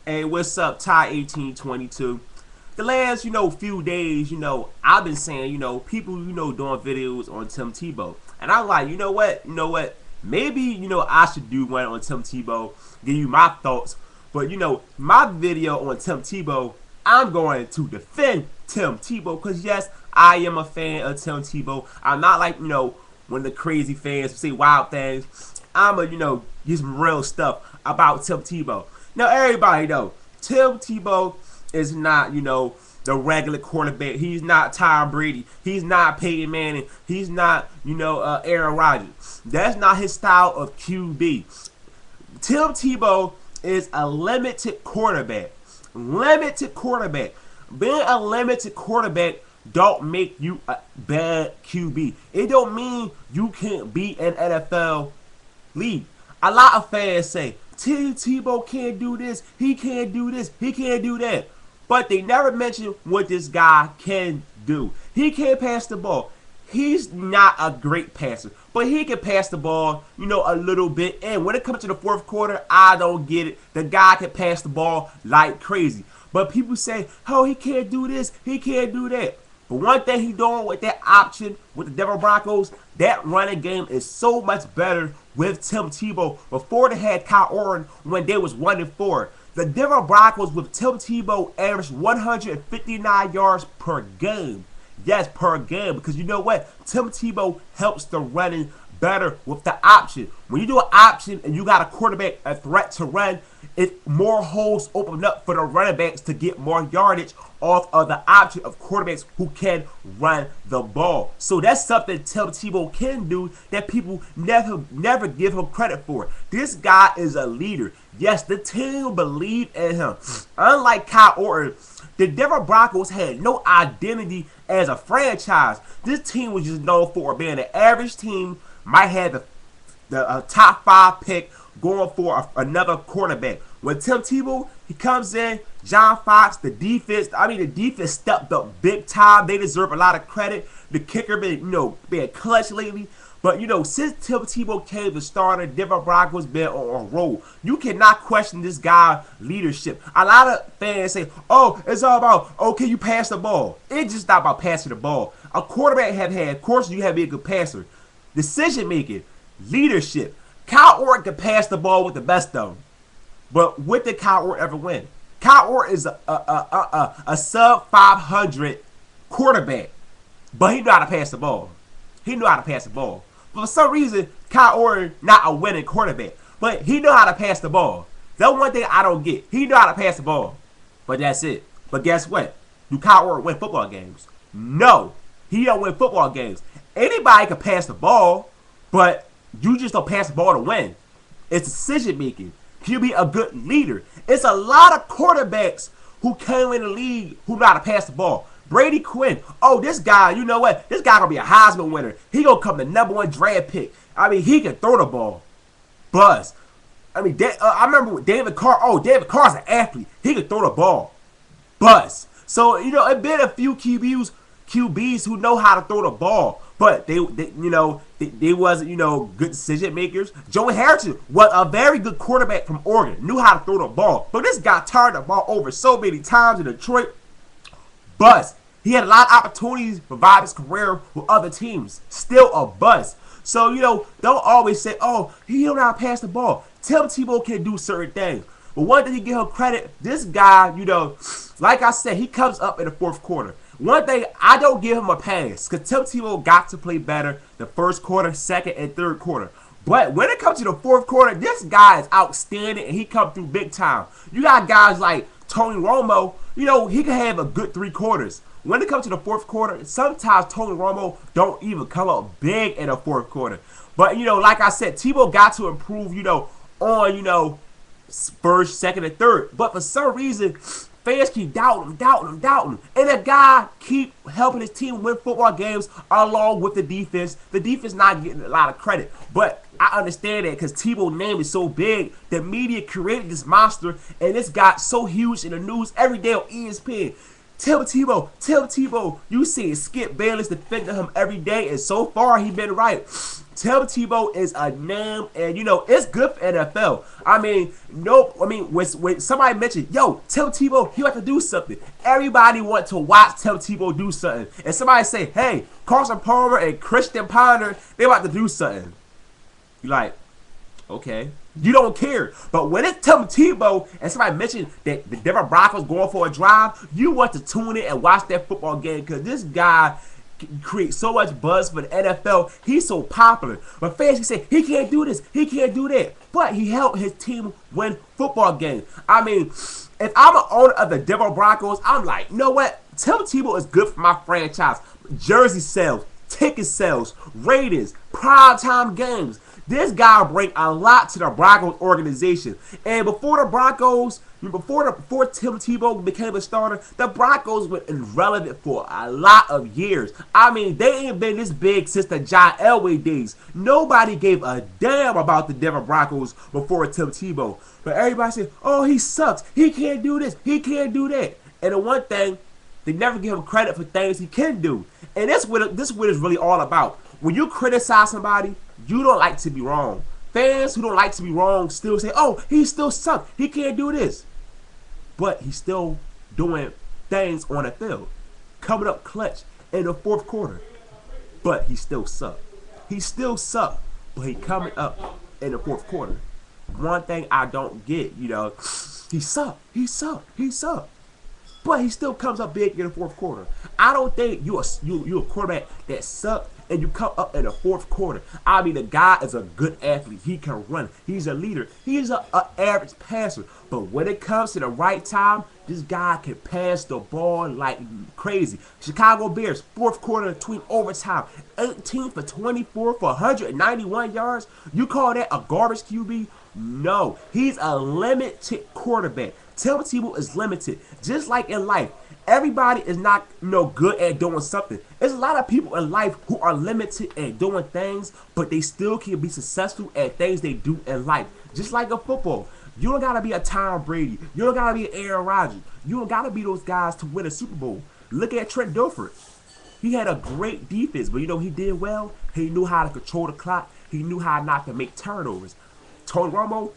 Hey, what's up, Ty 1822? The last, few days, I've been saying, people, doing videos on Tim Tebow. And I'm like, you know what? Maybe, I should do one on Tim Tebow, give you my thoughts. But, my video on Tim Tebow, I'm going to defend Tim Tebow because, yes, I am a fan of Tim Tebow. I'm not like, one of the crazy fans who say wild things. I'm a, get some real stuff about Tim Tebow. Now, everybody know Tim Tebow is not, the regular quarterback. He's not Tom Brady. He's not Peyton Manning. He's not, Aaron Rodgers. That's not his style of QB. Tim Tebow is a limited quarterback. Limited quarterback. Being a limited quarterback don't make you a bad QB. It don't mean you can't be an NFL league. A lot of fans say, Tim Tebow can't do this, he can't do this, he can't do that. But they never mention what this guy can do. He can't pass the ball. He's not a great passer, but he can pass the ball, a little bit. And when it comes to the fourth quarter, I don't get it. The guy can pass the ball like crazy. But people say, oh, he can't do this, he can't do that. But one thing he's doing with that option with the Denver Broncos, that running game is so much better with Tim Tebow. Before they had Kyle Orton when they was 1-4. The Denver Broncos with Tim Tebow averaged 159 yards per game. Yes, per game. Because you know what? Tim Tebow helps the running better with the option. When you do an option and you got a quarterback, a threat to run, it more holes open up for the running backs to get more yardage off of the option of quarterbacks who can run the ball. So that's something Tim Tebow can do that people never give him credit for. This guy is a leader. Yes, the team believed in him. Unlike Kyle Orton, the Denver Broncos had no identity as a franchise. This team was just known for being an average team, might have the top 5 pick going for another quarterback. When Tim Tebow, he comes in, John Fox, the defense stepped up big time. They deserve a lot of credit. The kicker been clutch lately. But, since Tim Tebow came to starter, Denver Broncos been on a roll. You cannot question this guy's leadership. A lot of fans say, oh, it's all about, can you pass the ball? It's just not about passing the ball. A quarterback of course, you have to be a good passer. Decision making, leadership. Kyle Orton can pass the ball with the best of them. But what did Kyle Orton ever win? Kyle Orton is a sub 500 quarterback. But he knew how to pass the ball. But for some reason, Kyle Orton not a winning quarterback. But he know how to pass the ball. That's one thing I don't get. He know how to pass the ball. But that's it. But guess what? Do Kyle Orton win football games? No. He don't win football games. Anybody can pass the ball, but you just don't pass the ball to win. It's decision making. Can you be a good leader? It's a lot of quarterbacks who came in the league who know how to pass the ball. Brady Quinn. Oh, this guy, you know what? This guy gonna be a Heisman winner. He gonna come the #1 draft pick. He can throw the ball. Buzz. I remember with David Carr. Oh, David Carr's an athlete. He can throw the ball. Buzz. So, it been a few QBs who know how to throw the ball, but they wasn't, good decision makers. Joey Harrison was a very good quarterback from Oregon, knew how to throw the ball, but this guy turned the ball over so many times in Detroit. Bust. He had a lot of opportunities to revive his career with other teams. Still a bust. So, don't always say, oh, he don't know how to pass the ball. Tim Tebow can do certain things. But one thing you give him credit, this guy, like I said, he comes up in the fourth quarter. One thing, I don't give him a pass because Tim Tebow got to play better the first quarter, second, and third quarter. But when it comes to the fourth quarter, this guy is outstanding and he come through big time. You got guys like Tony Romo, he can have a good 3 quarters. When it comes to the fourth quarter, sometimes Tony Romo don't even come up big in the fourth quarter. But, like I said, Tebow got to improve, on, first, second, and third. But for some reason, fans keep doubting him. And the guy keep helping his team win football games along with the defense. The defense not getting a lot of credit. But I understand that because Tebow's name is so big, the media created this monster, and this got so huge in the news every day on ESPN. Tim Tebow, you see Skip Bayless defending him every day, and so far he been right. Tim Tebow is a name, and it's good for NFL. I mean, no, I mean when somebody mentioned, yo, Tim Tebow, he about to do something. Everybody want to watch Tim Tebow do something, and somebody say, hey, Carson Palmer and Christian Ponder, they about to do something. You like, okay. You don't care. But when it's Tim Tebow and somebody mentioned that the Denver Broncos going for a drive, you want to tune in and watch that football game because this guy creates so much buzz for the NFL. He's so popular. But fans can say, he can't do this, he can't do that. But he helped his team win football games. I mean, if I'm an owner of the Denver Broncos, I'm like, you know what? Tim Tebow is good for my franchise. Jersey sales, ticket sales, ratings, primetime games. This guy bring a lot to the Broncos organization. And before the Broncos, before Tim Tebow became a starter, the Broncos were irrelevant for a lot of years. I mean, they ain't been this big since the John Elway days. Nobody gave a damn about the Denver Broncos before Tim Tebow. But everybody said, oh, he sucks. He can't do this. He can't do that. And the one thing, they never give him credit for things he can do. And this is what it's really all about. When you criticize somebody, you don't like to be wrong. Fans who don't like to be wrong still say, oh, he still sucks. He can't do this. But he's still doing things on the field. Coming up clutch in the fourth quarter. But he still sucks. He still sucks. But he coming up in the fourth quarter. One thing I don't get, he sucked. He sucked. He sucked. But he still comes up big in the fourth quarter. I don't think you're a quarterback that sucks and you come up in the fourth quarter. I mean, the guy is a good athlete. He can run. He's a leader. He's an average passer. But when it comes to the right time, this guy can pass the ball like crazy. Chicago Bears, fourth quarter between overtime, 18 for 24 for 191 yards. You call that a garbage QB? No. He's a limited quarterback. Tim Tebow is limited. Just like in life, everybody is not good at doing something. There's a lot of people in life who are limited at doing things, but they still can be successful at things they do in life. Just like in football. You don't gotta be a Tom Brady. You don't gotta be an Aaron Rodgers. You don't gotta be those guys to win a Super Bowl. Look at Trent Dilfer. He had a great defense, but he did well. He knew how to control the clock. He knew how not to make turnovers. Tony Romo,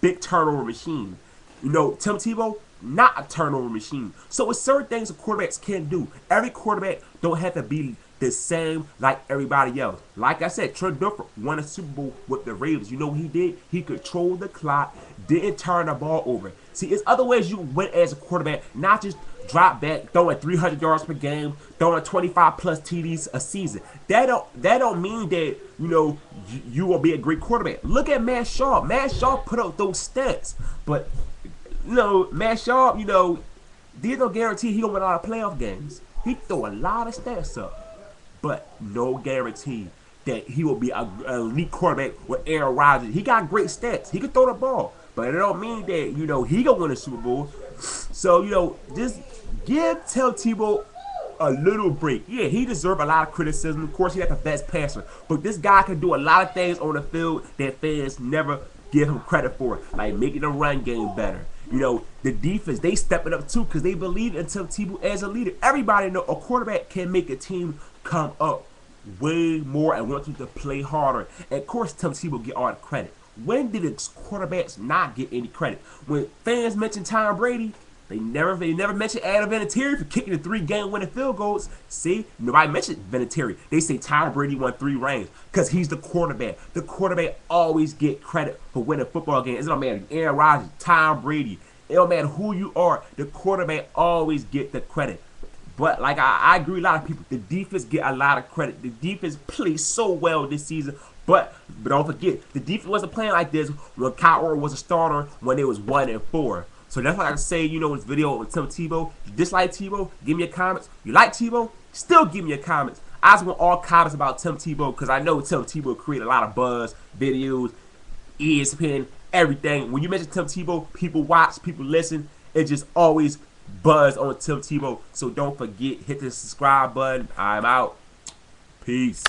big turnover machine. Tim Tebow, not a turnover machine. So it's certain things that quarterbacks can do. Every quarterback don't have to be the same like everybody else. Like I said, Trent Dilfer won a Super Bowl with the Ravens. You know what he did? He controlled the clock, didn't turn the ball over. See, it's other ways you win as a quarterback, not just drop back, throwing 300 yards per game, throwing 25 plus TDs a season. That don't mean that you will be a great quarterback. Look at Matt Schaub. Matt Schaub put up those stats, but Matt Schaub, there's no guarantee he gonna win a lot of playoff games. He throw a lot of stats up, but no guarantee that he will be an elite quarterback with Aaron Rodgers. He got great stats. He can throw the ball, but it don't mean that he gonna win a Super Bowl. So just give Tim Tebow a little break. Yeah, he deserves a lot of criticism. Of course, he's not the best passer, but this guy can do a lot of things on the field that fans never give him credit for, like making the run game better. The defense, they stepping up too because they believe in Tim Tebow as a leader. Everybody know a quarterback can make a team come up way more and want them to play harder. And of course, Tim Tebow get all the credit. When did the quarterbacks not get any credit? When fans mention Tom Brady, they never mention Adam Vinatieri for kicking the 3-game winning field goals. See, nobody mentioned Vinatieri. They say Tom Brady won 3 rings because he's the quarterback. The quarterback always get credit for winning football games. It don't matter Aaron Rodgers, Tom Brady. It don't matter who you are. The quarterback always get the credit. But like I agree with a lot of people, the defense get a lot of credit. The defense plays so well this season. But don't forget, the defense wasn't playing like this when Kyle Orton was a starter when it was 1-4. So that's why I say, in this video on Tim Tebow. You dislike Tebow, give me your comments. You like Tebow, still give me your comments. I just want all comments about Tim Tebow because I know Tim Tebow create a lot of buzz, videos, ESPN, everything. When you mention Tim Tebow, people watch, people listen. It just always buzz on Tim Tebow. So don't forget, hit the subscribe button. I'm out. Peace.